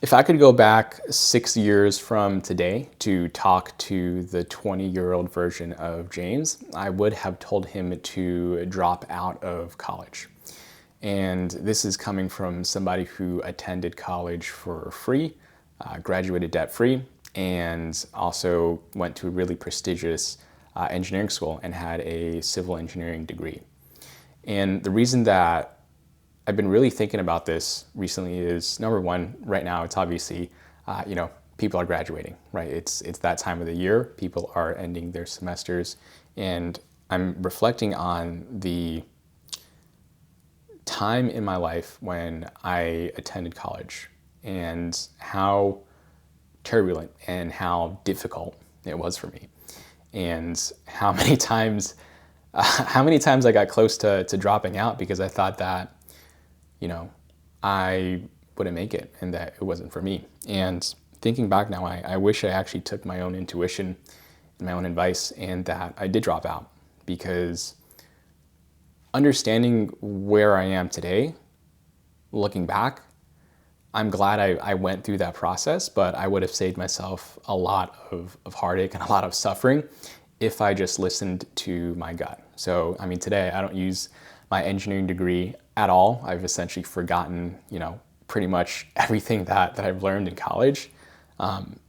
If I could go back 6 years from today to talk to the 20-year-old version of James, I would have told him to drop out of college. And this is coming from somebody who attended college for free, graduated debt free, and also went to a really prestigious engineering school and had a civil engineering degree. And the reason that I've been really thinking about this recently is, number one, right now it's obviously, people are graduating, right? It's that time of the year. People are ending their semesters, and I'm reflecting on the time in my life when I attended college and how turbulent and how difficult it was for me, and how many times I got close to dropping out because I thought that I wouldn't make it and that it wasn't for me. And thinking back now, I wish I actually took my own intuition and my own advice and that I did drop out, because understanding where I am today, looking back, I'm glad I went through that process, but I would have saved myself a lot of heartache and a lot of suffering if I just listened to my gut. So, today I don't use my engineering degree at all. I've essentially forgotten, pretty much everything that I've learned in college. And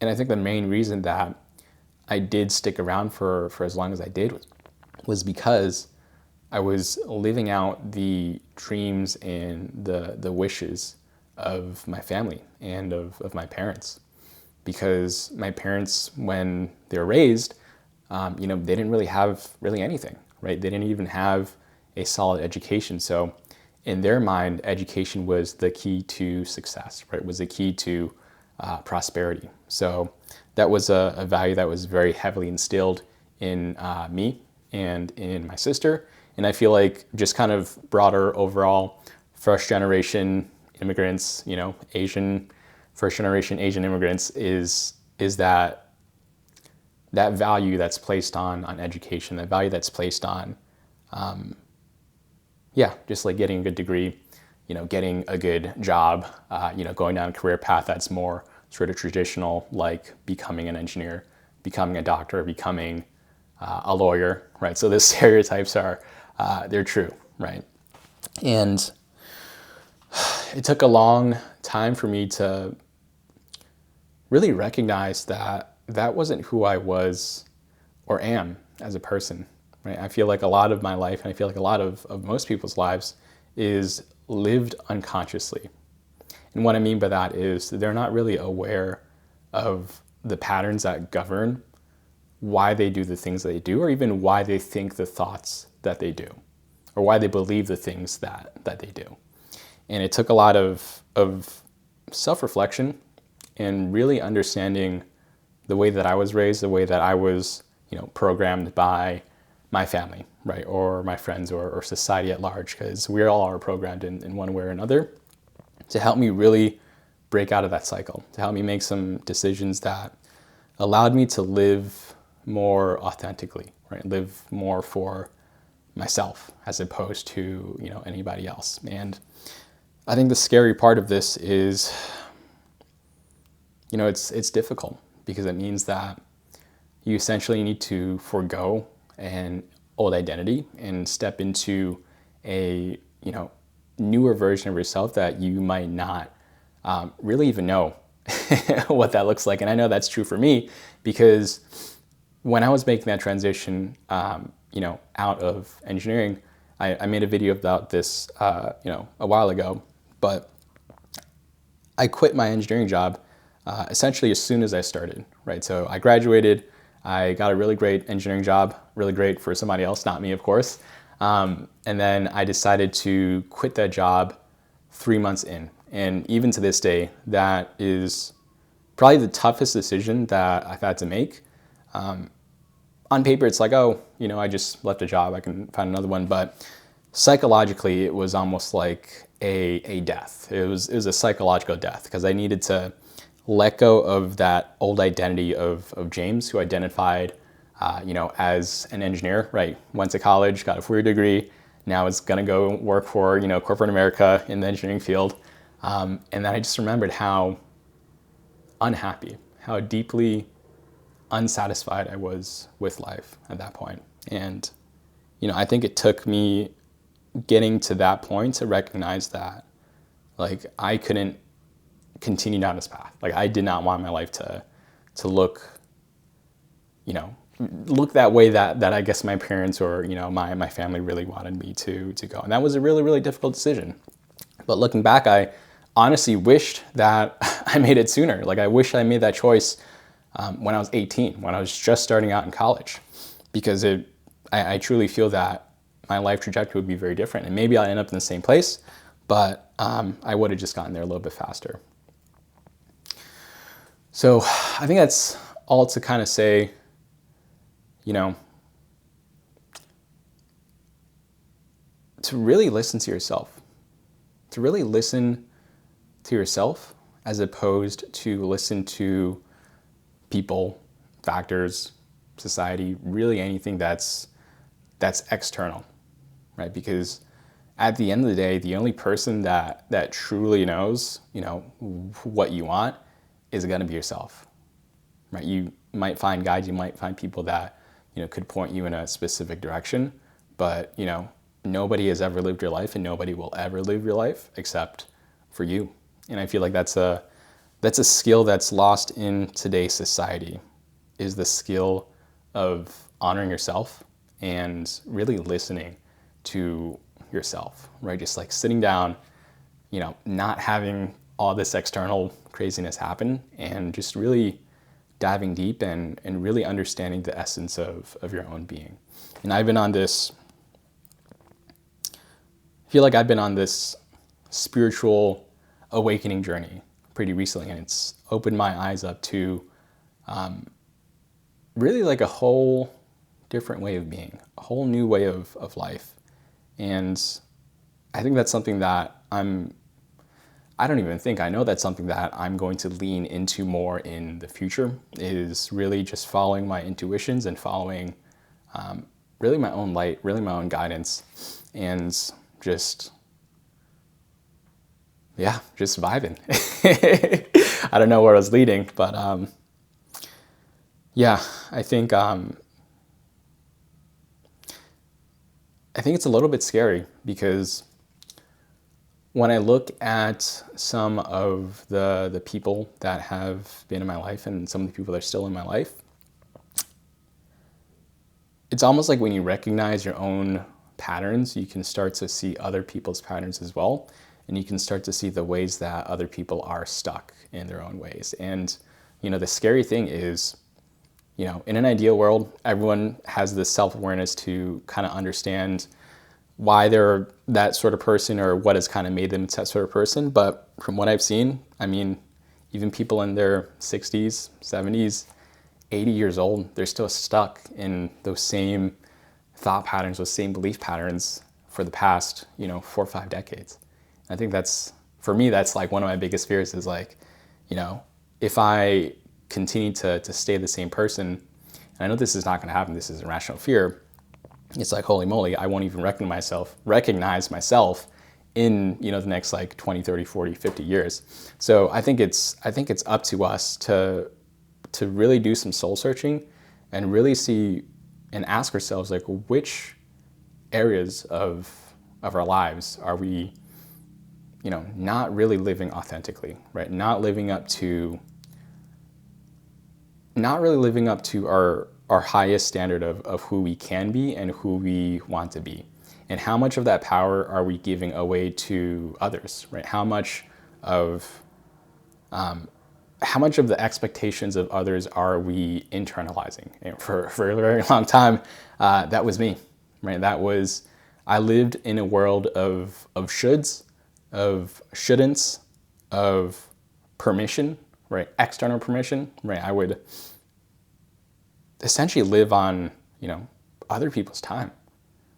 I think the main reason that I did stick around for as long as I did was because I was living out the dreams and the wishes of my family and of my parents. Because my parents, when they were raised, they didn't really have anything, right? They didn't even have a solid education. So in their mind, education was the key to success, right? Was the key to prosperity. So that was a value that was very heavily instilled in me and in my sister. And I feel like just kind of broader overall first generation immigrants, first generation Asian immigrants is that value that's placed on education, that value that's placed on, just like getting a good degree, getting a good job, going down a career path that's more sort of traditional, like becoming an engineer, becoming a doctor, becoming a lawyer, right? So the stereotypes are, they're true, right? And it took a long time for me to really recognize that that wasn't who I was or am as a person, right? I feel like a lot of my life, and I feel like a lot of most people's lives, is lived unconsciously. And what I mean by that is they're not really aware of the patterns that govern why they do the things they do, or even why they think the thoughts that they do, or why they believe the things that they do. And it took a lot of self-reflection and really understanding the way that I was raised, the way that I was, programmed by my family, right, or my friends, or society at large, because we all are programmed in one way or another, to help me really break out of that cycle, to help me make some decisions that allowed me to live more authentically, right, live more for myself as opposed to, anybody else. And I think the scary part of this is, it's difficult, because it means that you essentially need to forego an old identity and step into a, newer version of yourself that you might not really even know what that looks like. And I know that's true for me, because when I was making that transition, out of engineering, I made a video about this, a while ago, but I quit my engineering job essentially as soon as I started, right? So I graduated, I got a really great engineering job, really great for somebody else, not me, of course. And then I decided to quit that job 3 months in. And even to this day, that is probably the toughest decision that I've had to make. On paper, it's like, I just left a job, I can find another one. But psychologically, it was almost like a death. It was a psychological death, because I needed to let go of that old identity of James, who identified, as an engineer, right? Went to college, got a 4-year degree. Now is going to go work for, corporate America in the engineering field. And then I just remembered how unhappy, how deeply unsatisfied I was with life at that point. And, I think it took me getting to that point to recognize that, like, I couldn't continue down this path. Like, I did not want my life to look, look that way that I guess my parents or, my family really wanted me to go. And that was a really, really difficult decision. But looking back, I honestly wished that I made it sooner. Like, I wish I made that choice when I was 18, when I was just starting out in college, because I truly feel that my life trajectory would be very different. And maybe I'll end up in the same place, but I would have just gotten there a little bit faster. So I think that's all to kind of say, to really listen to yourself, as opposed to listen to people, factors, society, really anything that's external, right? Because at the end of the day, the only person that truly knows, what you want is going to be yourself, right? You might find guides, you might find people that, could point you in a specific direction, but, nobody has ever lived your life and nobody will ever live your life except for you. And I feel like that's a skill that's lost in today's society, is the skill of honoring yourself and really listening to yourself, right? Just like sitting down, not having all this external craziness happen and just really diving deep and really understanding the essence of your own being. And I feel like I've been on this spiritual awakening journey pretty recently, and it's opened my eyes up to really like a whole different way of being, a whole new way of life. And I think that's something that I know that's something that I'm going to lean into more in the future, is really just following my intuitions and following really my own light, really my own guidance, and just vibing. I don't know where I was leading, but I think it's a little bit scary, because when I look at some of the people that have been in my life and some of the people that are still in my life, it's almost like when you recognize your own patterns, you can start to see other people's patterns as well. And you can start to see the ways that other people are stuck in their own ways. And, the scary thing is, in an ideal world, everyone has this self-awareness to kind of understand why they're that sort of person or what has kind of made them that sort of person. But from what I've seen, even people in their 60s, 70s, 80 years old, they're still stuck in those same thought patterns, those same belief patterns for the past, 4 or 5 decades. I think for me, that's like one of my biggest fears is like, if I continue to stay the same person, and I know this is not going to happen, this is irrational fear, it's like, holy moly, I won't even recognize myself in, the next like 20, 30, 40, 50 years. So I think it's up to us to really do some soul searching and really see and ask ourselves, like, which areas of our lives are we, not really living authentically, right? Not really living up to our highest standard of who we can be and who we want to be. And how much of that power are we giving away to others, right? How much of the expectations of others are we internalizing? And for a very long time, that was me, right? I lived in a world of shoulds, of shouldn'ts, of permission, right? External permission, right? I would essentially live on, other people's time,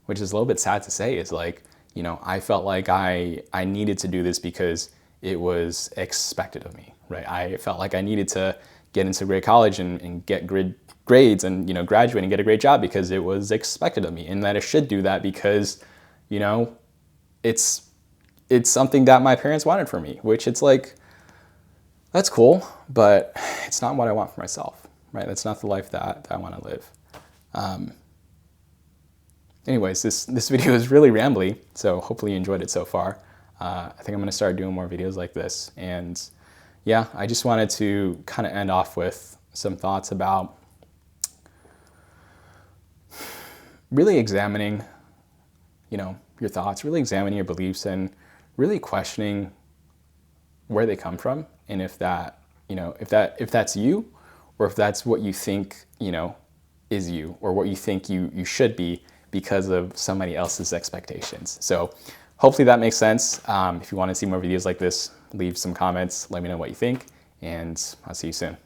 which is a little bit sad to say. Is like, I felt like I needed to do this because it was expected of me, right? I felt like I needed to get into a great college and get grades and, graduate and get a great job because it was expected of me, and that I should do that because, it's something that my parents wanted for me, which it's like, that's cool, but it's not what I want for myself, right? That's not the life that I want to live. Anyways, this video is really rambly, so hopefully you enjoyed it so far. I think I'm going to start doing more videos like this. And yeah, I just wanted to kind of end off with some thoughts about really examining, your thoughts, really examining your beliefs, and really questioning where they come from, and if that's you, or if that's what you think, is you, or what you think you should be because of somebody else's expectations. So hopefully that makes sense. If you want to see more videos like this, leave some comments, let me know what you think, and I'll see you soon.